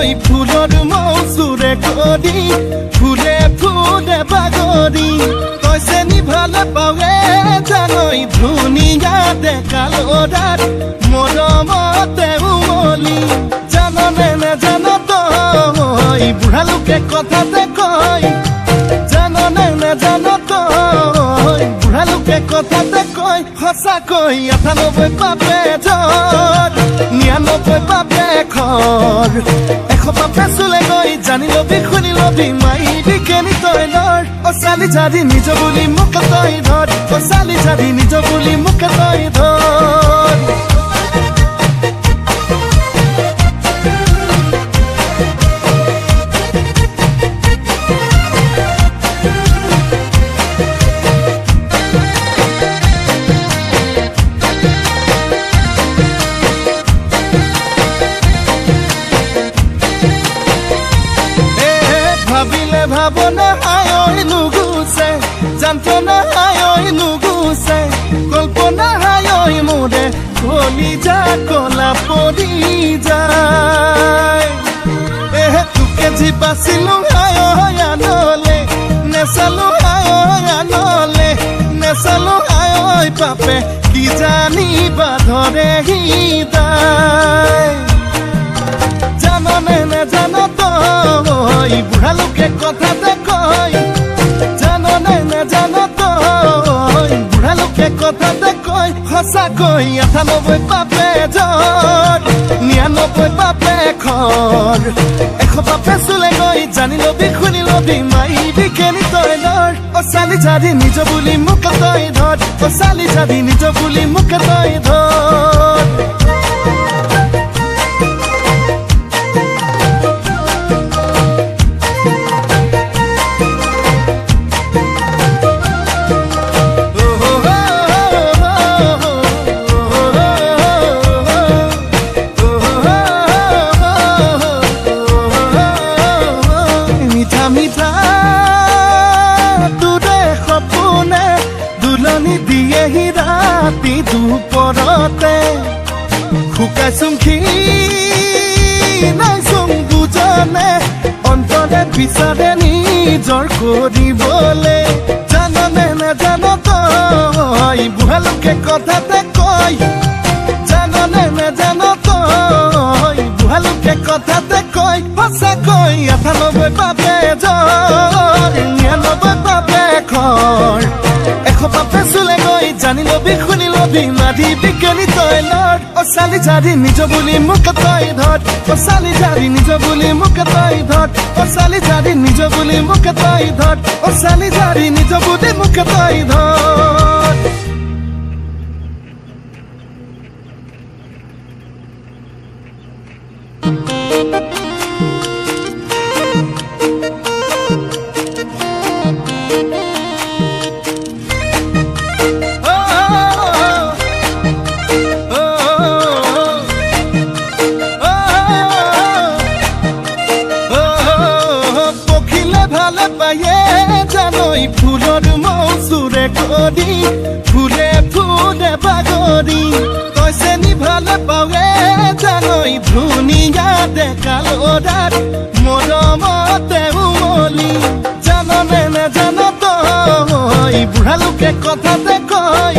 জানই ফুলৰ মৌচুৰে কৰি ফুলে ফুলে বাগৰি কৈছে নি ভালে পাৱে জানই ধুনীয়া ডেকা ল'ৰাৰ মৰমতে উমলি জাননে নেজান তই বুঢ়া লোকে কথাতে কয় জাননে নেজান তই বুঢ়া লোকে কথাতে কয় সঁচাকৈ ৯৮ পাপে জ্বৰ ৯৯ পাপে খৰ ১০০ পাপে চুলে গৈ জানি লবি শুনি লবি মাইবি কেনি তই লৰ অ চালি জাৰি নিজ বুলি মোকে তই ধৰ অ চালি জাৰি নিজ বুলি মোকে তই ধৰ ভাবিলে ভাবনা হায় নুগুছে যন্ত্ৰণা হায় নুগুছে কল্পনা হায় মোৰে কলিজা কলা পৰি যায় তোকে যি বাচিলো হায় আনলে নেচালো হায় আনলে নেচালো হায় পাপে কি জানিবা ধৰে হৃদয় জাননে নেজান তই বুঢ়া লোকে কথাতে কয় জাননে নেজান তই বুঢ়া লোকে কথাতে কয় সঁচাকৈ ৯৮ পাপে জ্বৰ ৯৯ পাপে খৰ ১০০ পাপে চুলে গৈ জানি লবি শুনি লবি মাইবি কেনি তই লৰ অ চালি জাৰি নিজ বুলি মোকে তই ধৰ অ চালি জাৰি নিজ বুলি মোকে তই ধৰ ৰাতি দুপৰতে শুকাইছোং নাইছোং দুজনে অন্তৰে বিচাৰে নিজৰ কৰিবলে জাননে নেজান তই বুঢ়া লোকে কথাতে কয় জাননে নেজান তই বুঢ়া লোকে কথাতে কয় সঁচাকৈ ৯৮ পাপে জ্বৰ ৯৯ পাপে খৰ ১০০ পাপে চুলে গৈ জানি লবি শুনি লবি মাৰিবি কেনি তই লৰ অ চালি জাৰি নিজ বুলি মোকে তই ধৰ অ চালি জাৰি নিজ বুলি মোকে তই ধৰ অ চালি জাৰি নিজ বুলি মোকে তই ধৰ অ চালি জাৰি নিজ বুলি মোকে তই ধৰ ফুলৰ মৌচুৰে কৰি ফুলে ফুলে বাগৰি কৈছে নি ভালে পাৱে জানই ধুনীয়া ডেকা ল'ৰাৰ মৰমতে উমলি জাননে নেজান তই বুঢ়া লোকে কথাতে কয়